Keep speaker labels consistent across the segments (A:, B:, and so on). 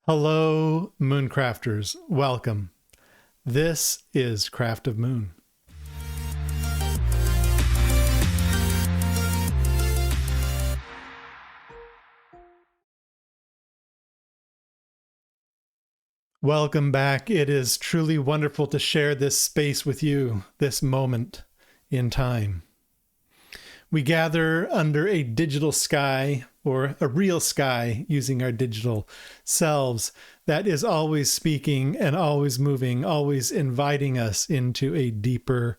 A: Hello, Mooncrafters. Welcome. This is Craft of Moon. Welcome back. It is truly wonderful to share this space with you, this moment in time. We gather under a digital sky, or a real sky, using our digital selves that is always speaking and always moving, always inviting us into a deeper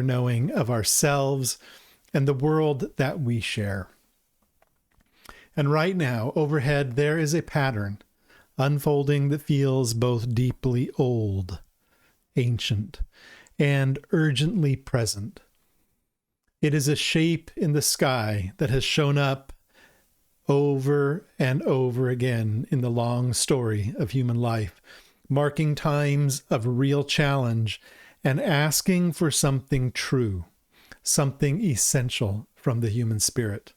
A: knowing of ourselves and the world that we share. And right now, overhead, there is a pattern unfolding that feels both deeply old, ancient, and urgently present. It is a shape in the sky that has shown up over and over again in the long story of human life, marking times of real challenge and asking for something true, something essential from the human spirit.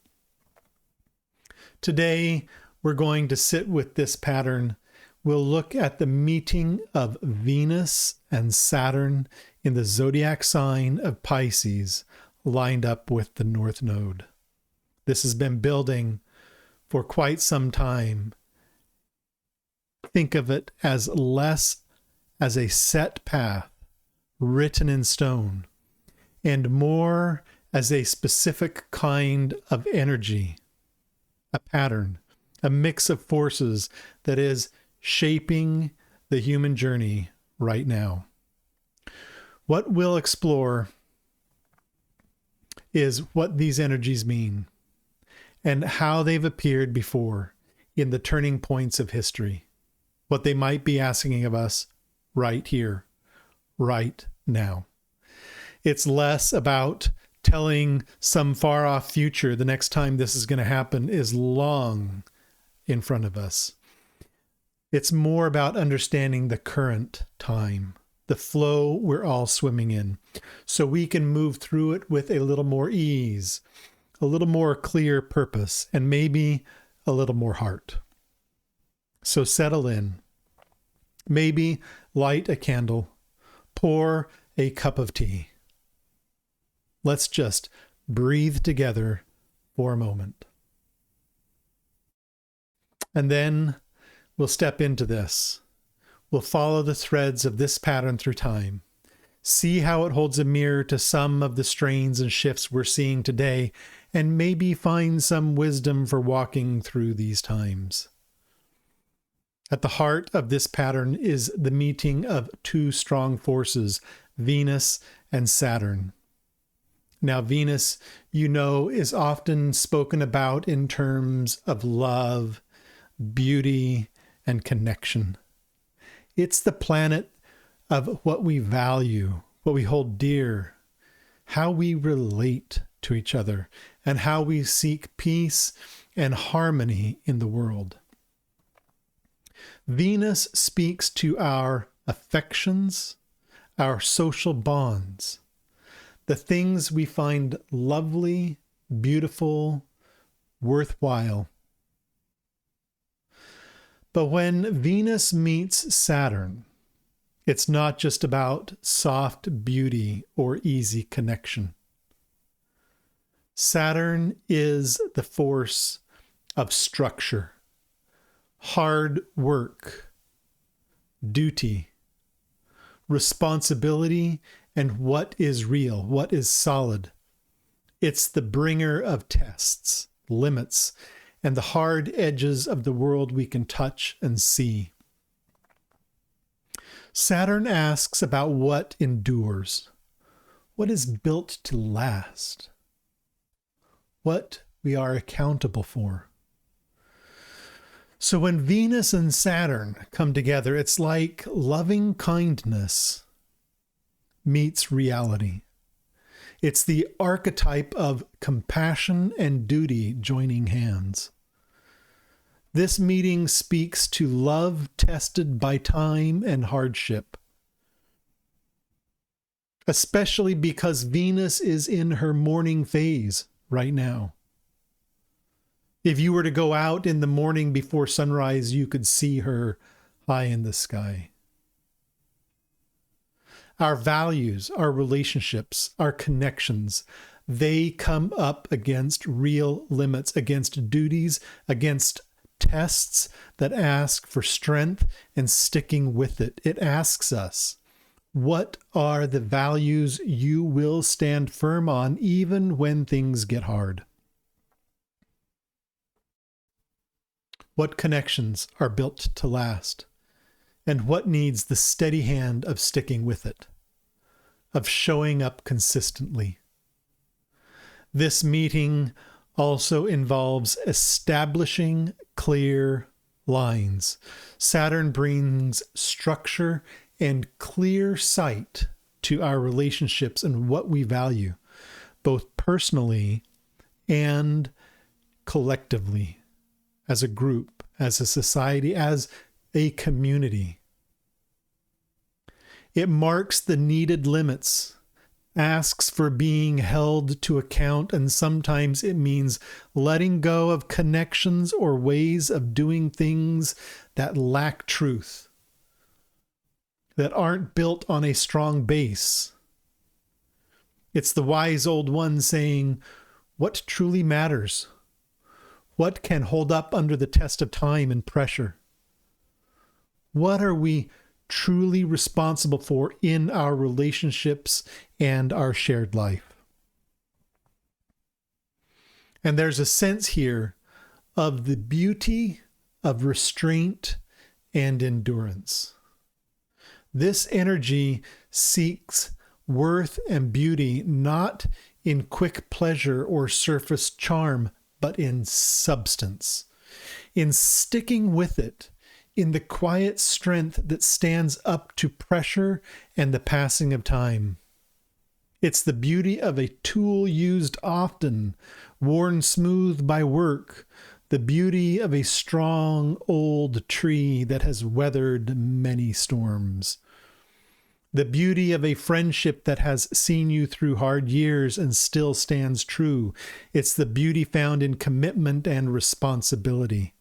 A: Today, we're going to sit with this pattern. We'll look at the meeting of Venus and Saturn in the zodiac sign of Pisces, lined up with the North Node. This has been building for quite some time. Think of it as less as a set path written in stone, and more as a specific kind of energy, a pattern, a mix of forces that is shaping the human journey right now. What we'll explore is what these energies mean and how they've appeared before in the turning points of history, what they might be asking of us right here, right now. It's less about telling some far off future the next time this is going to happen is long in front of us. It's more about understanding the current time, the flow we're all swimming in, so we can move through it with a little more ease, a little more clear purpose, and maybe a little more heart. So settle in. Maybe light a candle, pour a cup of tea. Let's just breathe together for a moment. And then we'll step into this. We'll follow the threads of this pattern through time. See how it holds a mirror to some of the strains and shifts we're seeing today, and maybe find some wisdom for walking through these times. At the heart of this pattern is the meeting of two strong forces, Venus and Saturn. Now, Venus, you know, is often spoken about in terms of love, beauty, and connection. It's the planet of what we value, what we hold dear, how we relate to each other, and how we seek peace and harmony in the world. Venus speaks to our affections, our social bonds, the things we find lovely, beautiful, worthwhile. But when Venus meets Saturn, it's not just about soft beauty or easy connection. Saturn is the force of structure, hard work, duty, responsibility, and what is real, what is solid. It's the bringer of tests, limits, and the hard edges of the world we can touch and see. Saturn asks about what endures, what is built to last, what we are accountable for. So when Venus and Saturn come together, it's like loving kindness meets reality. It's the archetype of compassion and duty joining hands. This meeting speaks to love tested by time and hardship, especially because Venus is in her mourning phase right now. If you were to go out in the morning before sunrise, you could see her high in the sky. Our values, our relationships, our connections, they come up against real limits, against duties, against tests that ask for strength and sticking with it. It asks us, what are the values you will stand firm on even when things get hard? What connections are built to last? And what needs the steady hand of sticking with it, of showing up consistently? This meeting also involves establishing clear lines. Saturn brings structure and clear sight to our relationships and what we value, both personally and collectively, as a group, as a society, as a community. It marks the needed limits, asks for being held to account, and sometimes it means letting go of connections or ways of doing things that lack truth, that aren't built on a strong base. It's the wise old one saying, what truly matters? What can hold up under the test of time and pressure? What are we truly responsible for in our relationships and our shared life? And there's a sense here of the beauty of restraint and endurance. This energy seeks worth and beauty not in quick pleasure or surface charm, but in substance, in sticking with it, in the quiet strength that stands up to pressure and the passing of time. It's the beauty of a tool used often, worn smooth by work, the beauty of a strong old tree that has weathered many storms. The beauty of a friendship that has seen you through hard years and still stands true. It's the beauty found in commitment and responsibility.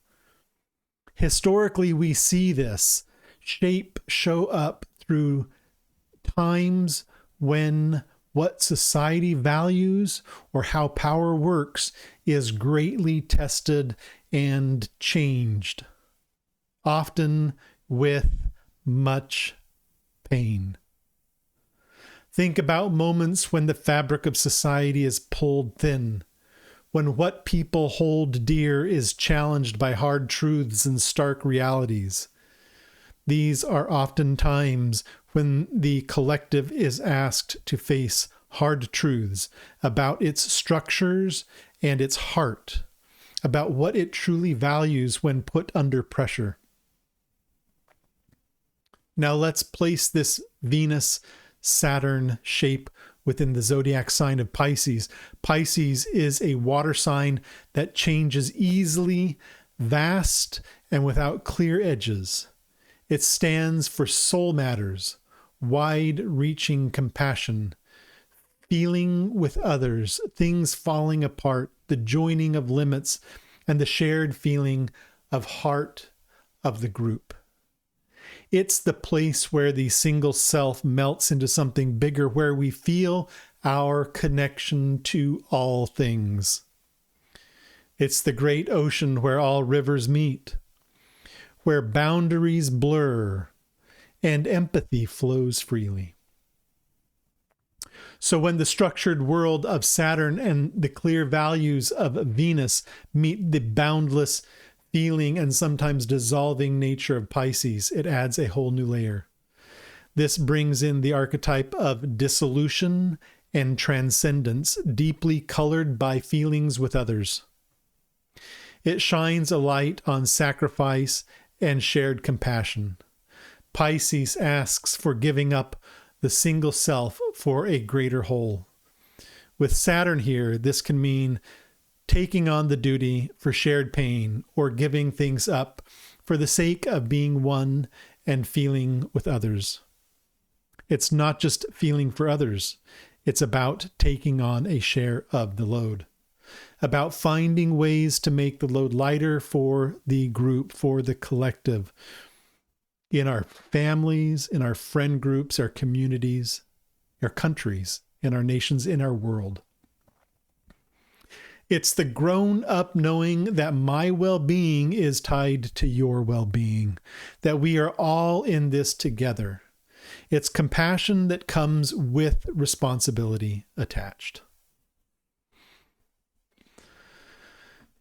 A: Historically, we see this shape show up through times when what society values or how power works is greatly tested and changed, often with much pain. Think about moments when the fabric of society is pulled thin, when what people hold dear is challenged by hard truths and stark realities. These are often times when the collective is asked to face hard truths about its structures and its heart, about what it truly values when put under pressure. Now let's place this Venus-Saturn shape within the zodiac sign of Pisces. Pisces is a water sign that changes easily, vast, and without clear edges. It stands for soul matters, wide-reaching compassion, feeling with others, things falling apart, the joining of limits, and the shared feeling of heart of the group. It's the place where the single self melts into something bigger, where we feel our connection to all things. It's the great ocean where all rivers meet, where boundaries blur and empathy flows freely. So when the structured world of Saturn and the clear values of Venus meet the boundless feeling and sometimes dissolving nature of Pisces, it adds a whole new layer. This brings in the archetype of dissolution and transcendence, deeply colored by feelings with others. It shines a light on sacrifice and shared compassion. Pisces asks for giving up the single self for a greater whole. With Saturn here, this can mean taking on the duty for shared pain or giving things up for the sake of being one and feeling with others. It's not just feeling for others. It's about taking on a share of the load. about finding ways to make the load lighter for the group, for the collective, in our families, in our friend groups, our communities, our countries, in our nations, in our world. It's the grown-up knowing that my well-being is tied to your well-being, that we are all in this together. It's compassion that comes with responsibility attached.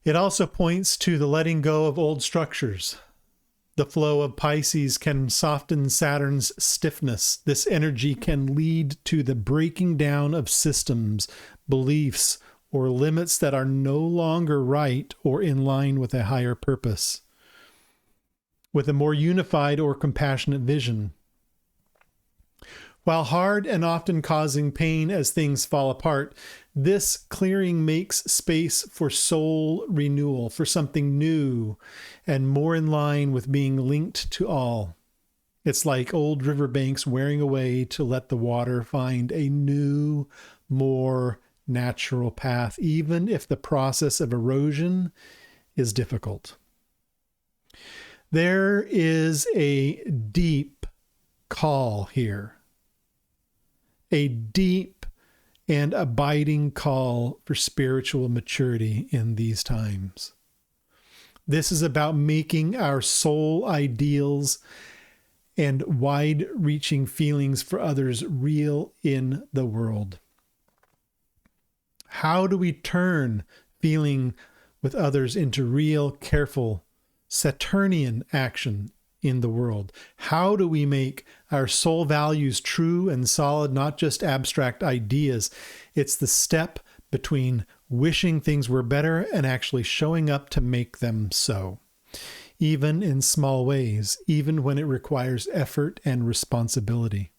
A: It also points to the letting go of old structures. The flow of Pisces can soften Saturn's stiffness. This energy can lead to the breaking down of systems, beliefs, or limits that are no longer right or in line with a higher purpose, with a more unified or compassionate vision. While hard and often causing pain as things fall apart, this clearing makes space for soul renewal, for something new and more in line with being linked to all. It's like old riverbanks wearing away to let the water find a new, more natural path, even if the process of erosion is difficult. There is a deep call here, a deep and abiding call for spiritual maturity in these times. This is about making our soul ideals and wide-reaching feelings for others real in the world. How do we turn feeling with others into real, careful, Saturnian action in the world? How do we make our soul values true and solid, not just abstract ideas? It's the step between wishing things were better and actually showing up to make them so, even in small ways, even when it requires effort and responsibility.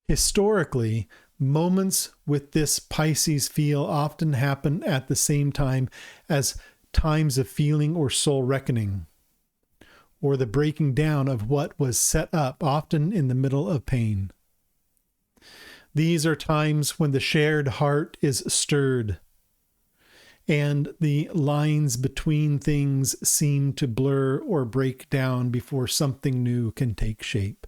A: Historically, moments with this Pisces feel often happen at the same time as times of feeling or soul reckoning, or the breaking down of what was set up, often in the middle of pain. These are times when the shared heart is stirred, and the lines between things seem to blur or break down before something new can take shape.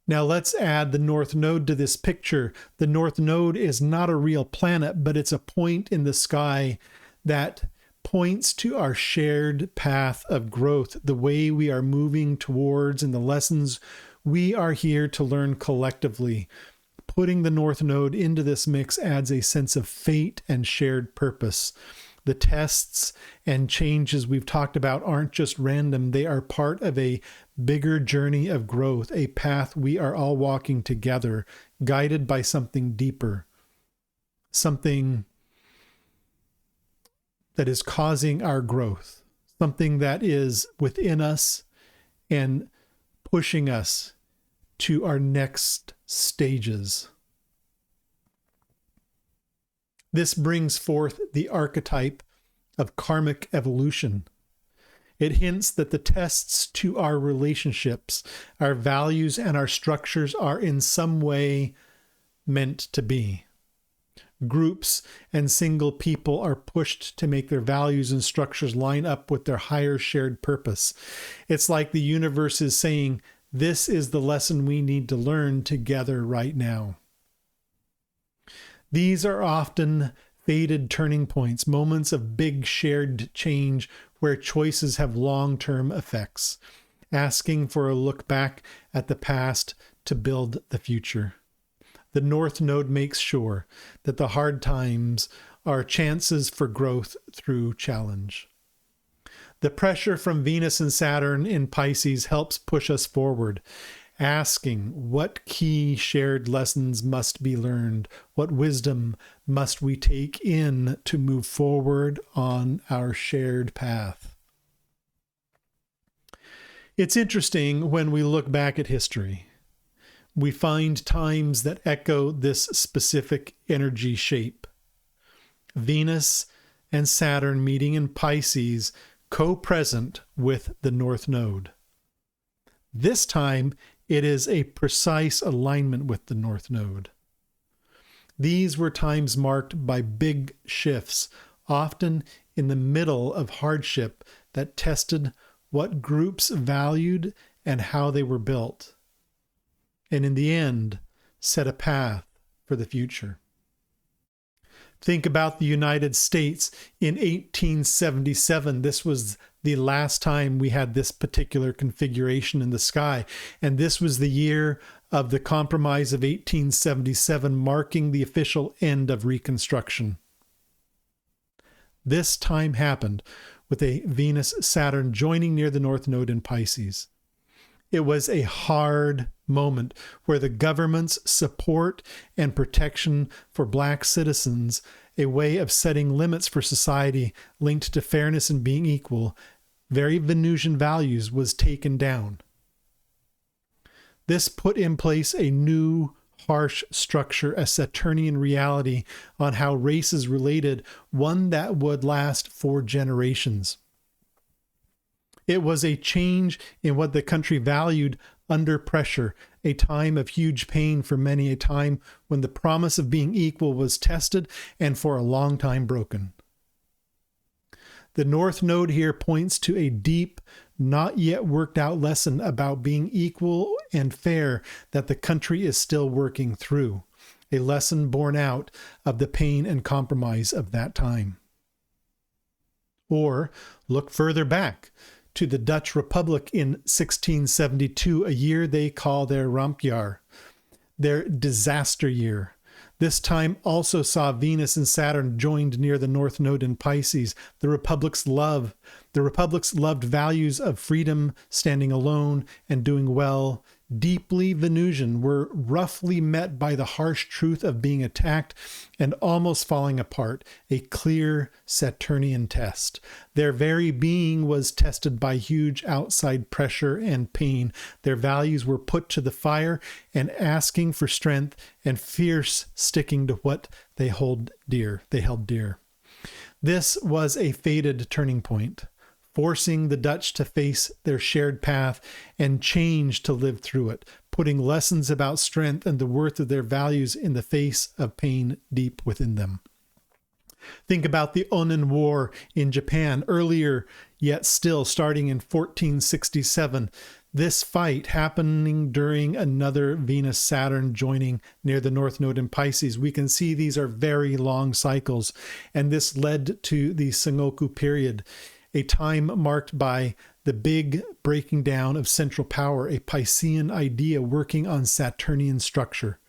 A: Now let's add the North Node to this picture. The North Node is not a real planet, but it's a point in the sky that points to our shared path of growth, the way we are moving towards and the lessons we are here to learn collectively. Putting the North Node into this mix adds a sense of fate and shared purpose. The tests and changes we've talked about aren't just random. They are part of a bigger journey of growth, a path we are all walking together, guided by something deeper, something that is causing our growth, something that is within us and pushing us to our next stages. This brings forth the archetype of karmic evolution. It hints that the tests to our relationships, our values, and our structures are in some way meant to be. Groups and single people are pushed to make their values and structures line up with their higher shared purpose. It's like the universe is saying, this is the lesson we need to learn together right now. These are often fated turning points, moments of big shared change where choices have long-term effects, asking for a look back at the past to build the future. The North Node makes sure that the hard times are chances for growth through challenge. The pressure from Venus and Saturn in Pisces helps push us forward, asking what key shared lessons must be learned, what wisdom must we take in to move forward on our shared path. It's interesting when we look back at history. We find times that echo this specific energy shape. Venus and Saturn meeting in Pisces, co-present with the North Node. This time, it is a precise alignment with the North Node. These were times marked by big shifts, often in the middle of hardship that tested what groups valued and how they were built, and in the end, set a path for the future. Think about the United States in 1877. This was the last time we had this particular configuration in the sky. And this was the year of the Compromise of 1877, marking the official end of Reconstruction. This time happened with a Venus-Saturn joining near the North Node in Pisces. It was a hard moment where the government's support and protection for Black citizens, a way of setting limits for society linked to fairness and being equal, very Venusian values, was taken down. This put in place a new, harsh structure, a Saturnian reality on how races related, one that would last for generations. It was a change in what the country valued under pressure, a time of huge pain for many, a time when the promise of being equal was tested and for a long time broken. The North Node here points to a deep, not yet worked out lesson about being equal and fair that the country is still working through, a lesson born out of the pain and compromise of that time. Or look further back to the Dutch Republic in 1672, a year they call their rampjaar, their disaster year. This time also saw Venus and Saturn joined near the North Node in Pisces. The Republic's loved values of freedom, standing alone, and doing well, deeply Venusian, were roughly met by the harsh truth of being attacked and almost falling apart, a clear Saturnian test. Their very being was tested by huge outside pressure and pain. Their values were put to the fire and asking for strength and fierce sticking to what they held dear. This was a fated turning point, forcing the Dutch to face their shared path and change to live through it, putting lessons about strength and the worth of their values in the face of pain deep within them. Think about the Onin War in Japan, earlier yet still starting in 1467. This fight happening during another Venus-Saturn joining near the North Node in Pisces. We can see these are very long cycles, and this led to the Sengoku period, a time marked by the big breaking down of central power, a Piscean idea working on Saturnian structure.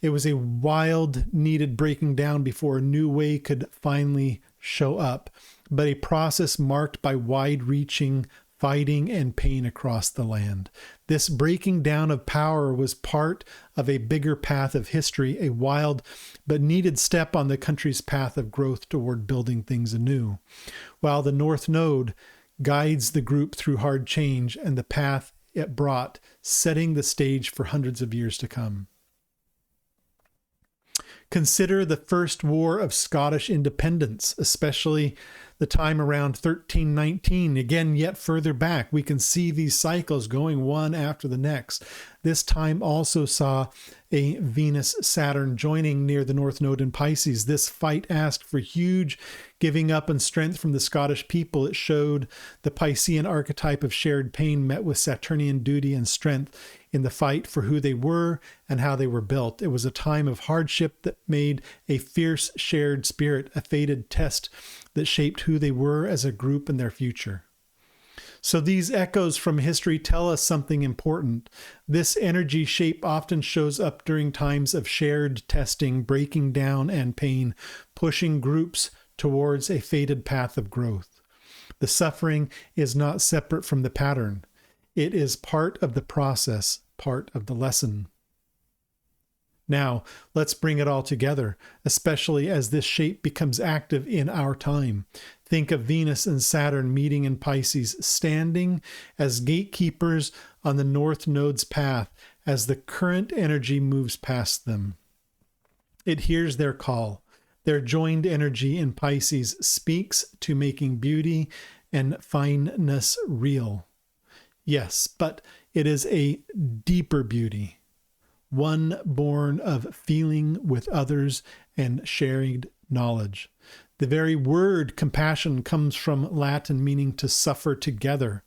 A: It was a wild, needed breaking down before a new way could finally show up, but a process marked by wide-reaching fighting and pain across the land. This breaking down of power was part of a bigger path of history, a wild but needed step on the country's path of growth toward building things anew, while the North Node guides the group through hard change and the path it brought, setting the stage for hundreds of years to come. Consider the First War of Scottish Independence, especially the time around 1319. Again, yet further back, we can see these cycles going one after the next. This time also saw a Venus-Saturn joining near the North Node in Pisces. This fight asked for huge giving up and strength from the Scottish people. It showed the Piscean archetype of shared pain met with Saturnian duty and strength in the fight for who they were and how they were built. It was a time of hardship that made a fierce shared spirit, a fated test that shaped who they were as a group and their future. So these echoes from history tell us something important. This energy shape often shows up during times of shared testing, breaking down, and pain, pushing groups towards a fated path of growth. The suffering is not separate from the pattern. It is part of the process, part of the lesson. Now, let's bring it all together, especially as this shape becomes active in our time. Think of Venus and Saturn meeting in Pisces, standing as gatekeepers on the North Node's path as the current energy moves past them. It hears their call. Their joined energy in Pisces speaks to making beauty and fineness real. Yes, but it is a deeper beauty, one born of feeling with others and shared knowledge. The very word compassion comes from Latin meaning to suffer together.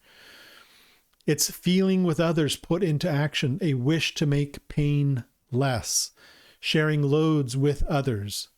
A: It's feeling with others put into action, a wish to make pain less, sharing loads with others.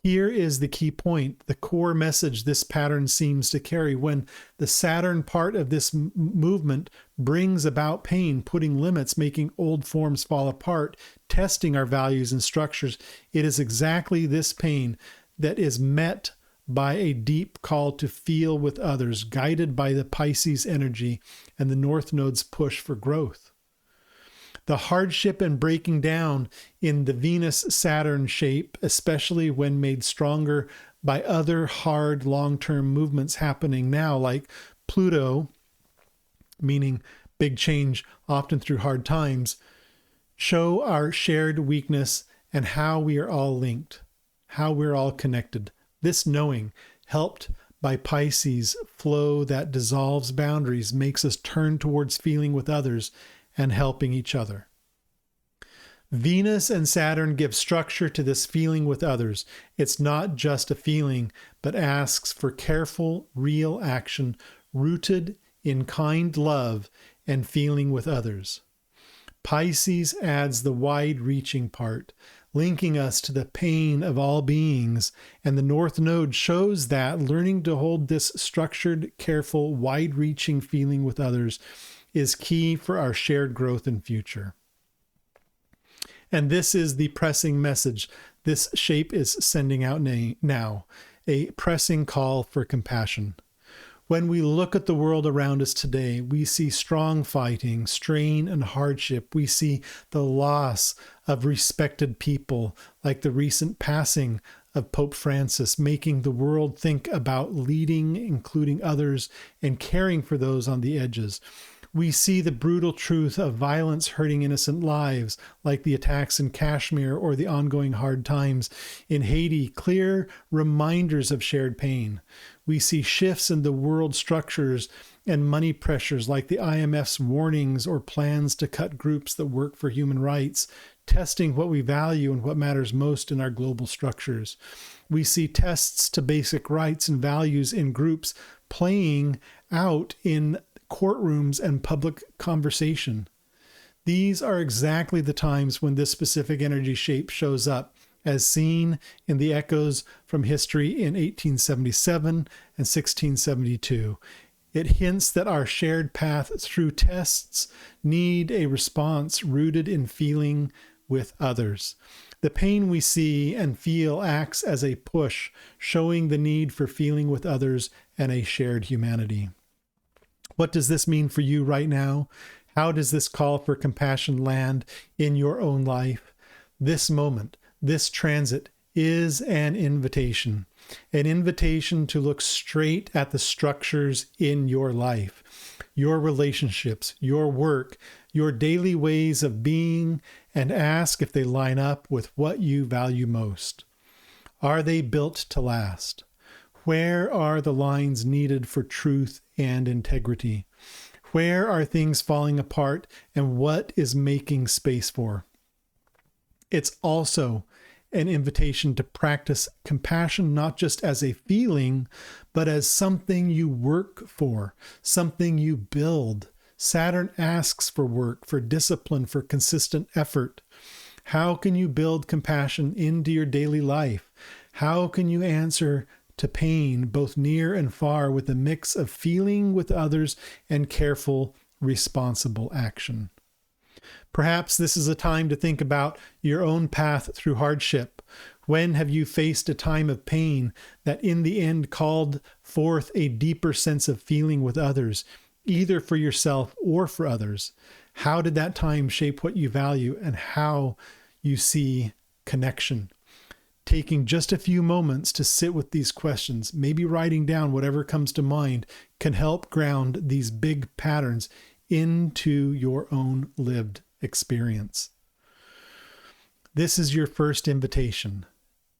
A: Here is the key point, the core message this pattern seems to carry. When the Saturn part of this movement brings about pain, putting limits, making old forms fall apart, testing our values and structures, it is exactly this pain that is met by a deep call to feel with others, guided by the Pisces energy and the North Node's push for growth. The hardship and breaking down in the Venus-Saturn shape, especially when made stronger by other hard long-term movements happening now, like Pluto, meaning big change often through hard times, show our shared weakness and how we are all linked, how we're all connected. This knowing, helped by Pisces flow that dissolves boundaries, makes us turn towards feeling with others and helping each other. Venus and Saturn give structure to this feeling with others. It's not just a feeling, but asks for careful, real action rooted in kind love and feeling with others. Pisces adds the wide-reaching part, linking us to the pain of all beings, and the North Node shows that learning to hold this structured, careful, wide-reaching feeling with others is key for our shared growth and future. And this is the pressing message this shape is sending out now, a pressing call for compassion. When we look at the world around us today, we see strong fighting, strain, and hardship. We see the loss of respected people, like the recent passing of Pope Francis, making the world think about leading, including others, and caring for those on the edges. We see the brutal truth of violence hurting innocent lives, like the attacks in Kashmir or the ongoing hard times in Haiti, clear reminders of shared pain. We see shifts in the world structures and money pressures, like the IMF's warnings or plans to cut groups that work for human rights, testing what we value and what matters most in our global structures. We see tests to basic rights and values in groups playing out in courtrooms and public conversation. These are exactly the times when this specific energy shape shows up, as seen in the echoes from history in 1877 and 1672. It hints that our shared path through tests need a response rooted in feeling with others. The pain we see and feel acts as a push, showing the need for feeling with others and a shared humanity. What does this mean for you right now? How does this call for compassion land in your own life? This moment, this transit is an invitation to look straight at the structures in your life, your relationships, your work, your daily ways of being, and ask if they line up with what you value most. Are they built to last? Where are the lines needed for truth and integrity? Where are things falling apart, and what is making space for? It's also an invitation to practice compassion, not just as a feeling, but as something you work for, something you build. Saturn asks for work, for discipline, for consistent effort. How can you build compassion into your daily life? How can you answer to pain, both near and far, with a mix of feeling with others and careful, responsible action? Perhaps this is a time to think about your own path through hardship. When have you faced a time of pain that in the end called forth a deeper sense of feeling with others, either for yourself or for others? How did that time shape what you value and how you see connection? Taking just a few moments to sit with these questions, maybe writing down whatever comes to mind, can help ground these big patterns into your own lived experience. This is your first invitation.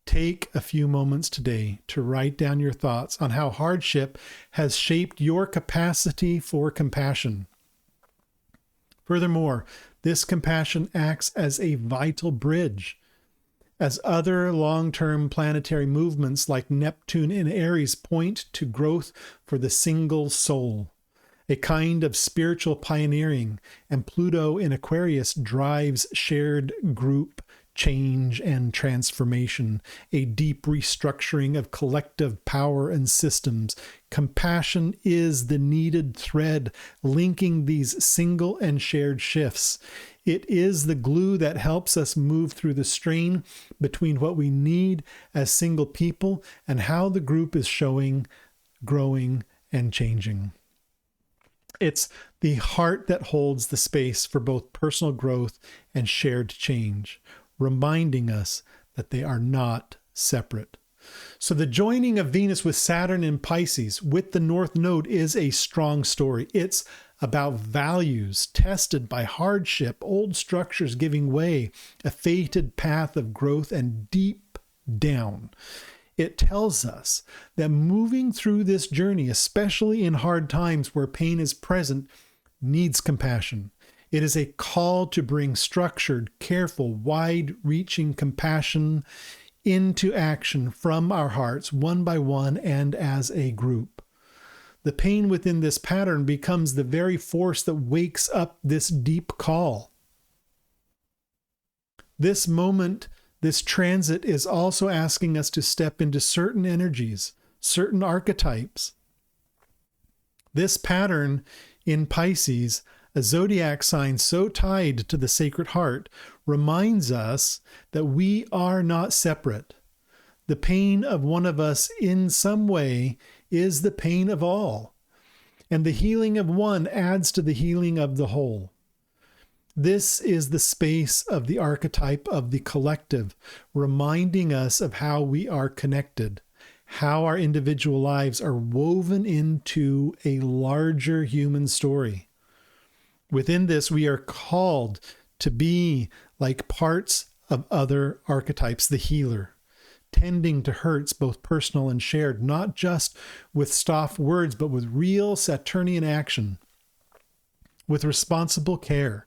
A: Take a few moments today to write down your thoughts on how hardship has shaped your capacity for compassion. Furthermore, this compassion acts as a vital bridge. As other long-term planetary movements like Neptune in Aries point to growth for the single soul, a kind of spiritual pioneering, and Pluto in Aquarius drives shared group change and transformation, a deep restructuring of collective power and systems. Compassion is the needed thread linking these single and shared shifts. It is the glue that helps us move through the strain between what we need as single people and how the group is showing, growing, and changing. It's the heart that holds the space for both personal growth and shared change, reminding us that they are not separate. So the joining of Venus with Saturn in Pisces with the North Node is a strong story. It's about values tested by hardship, old structures giving way, a fated path of growth, and deep down, it tells us that moving through this journey, especially in hard times where pain is present, needs compassion. It is a call to bring structured, careful, wide-reaching compassion into action from our hearts, one by one and as a group. The pain within this pattern becomes the very force that wakes up this deep call. This moment, this transit is also asking us to step into certain energies, certain archetypes. This pattern in Pisces, a zodiac sign so tied to the Sacred Heart, reminds us that we are not separate. The pain of one of us in some way is the pain of all, and the healing of one adds to the healing of the whole. This is the space of the archetype of the collective, reminding us of how we are connected, how our individual lives are woven into a larger human story. Within this, we are called to be like parts of other archetypes, the healer, tending to hurts both personal and shared, not just with soft words, but with real Saturnian action, with responsible care.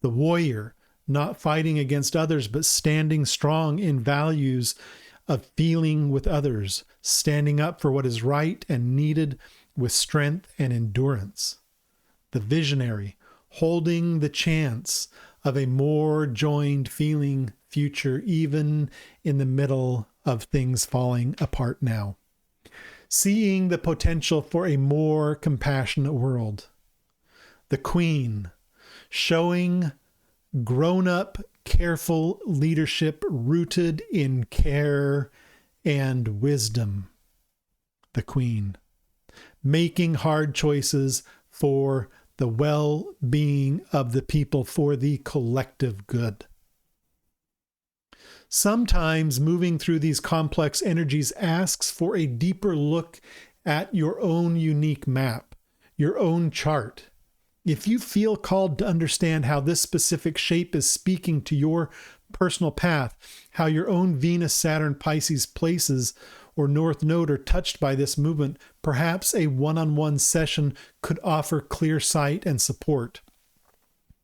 A: The warrior, not fighting against others, but standing strong in values of feeling with others, standing up for what is right and needed with strength and endurance. The visionary, holding the chance of a more joined feeling future, even in the middle of things falling apart now. Seeing the potential for a more compassionate world. The queen, showing grown-up, careful leadership rooted in care and wisdom. The queen, making hard choices for the well-being of the people, for the collective good. Sometimes moving through these complex energies asks for a deeper look at your own unique map, your own chart. If you feel called to understand how this specific shape is speaking to your personal path, how your own Venus, Saturn, Pisces places or North Node are touched by this movement, perhaps a one-on-one session could offer clear sight and support.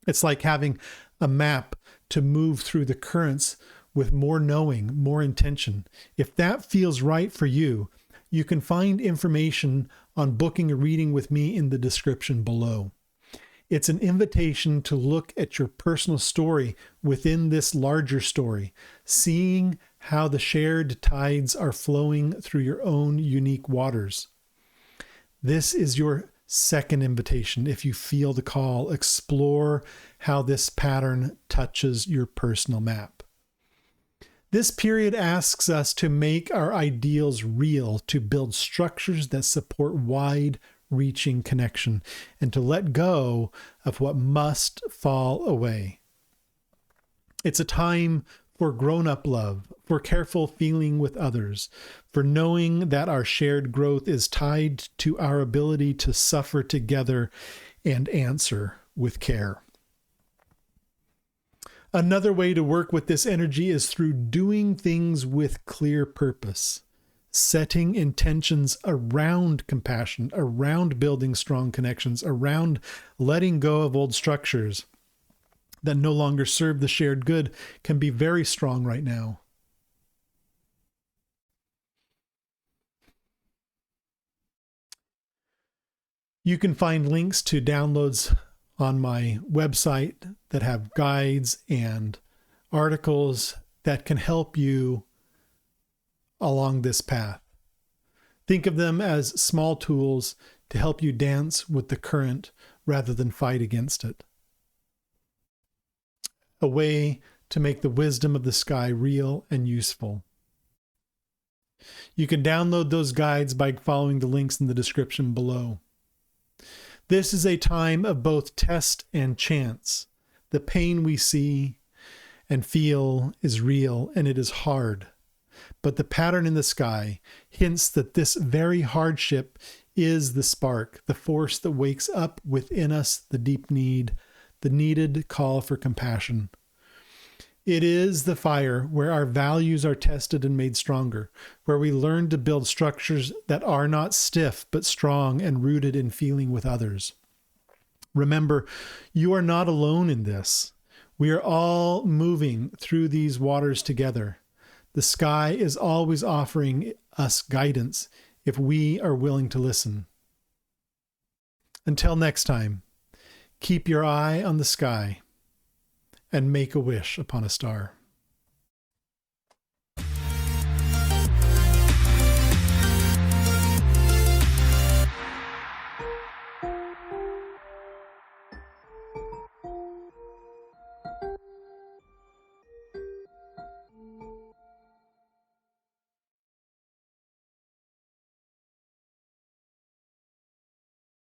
A: It's like having a map to move through the currents with more knowing, more intention. If that feels right for you, you can find information on booking a reading with me in the description below. It's an invitation to look at your personal story within this larger story, seeing how the shared tides are flowing through your own unique waters. This is your second invitation. If you feel the call, explore how this pattern touches your personal map. This period asks us to make our ideals real, to build structures that support wide-reaching connection, and to let go of what must fall away. It's a time for grown-up love, for careful feeling with others, for knowing that our shared growth is tied to our ability to suffer together and answer with care. Another way to work with this energy is through doing things with clear purpose, setting intentions around compassion, around building strong connections, around letting go of old structures that no longer serve the shared good can be very strong right now. You can find links to downloads on my website that have guides and articles that can help you along this path. Think of them as small tools to help you dance with the current rather than fight against it. A way to make the wisdom of the sky real and useful. You can download those guides by following the links in the description below. This is a time of both test and chance. The pain we see and feel is real, and it is hard. But the pattern in the sky hints that this very hardship is the spark, the force that wakes up within us the deep need, the needed call for compassion. It is the fire where our values are tested and made stronger, where we learn to build structures that are not stiff but strong and rooted in feeling with others. Remember, you are not alone in this. We are all moving through these waters together. The sky is always offering us guidance if we are willing to listen. Until next time, keep your eye on the sky and make a wish upon a star.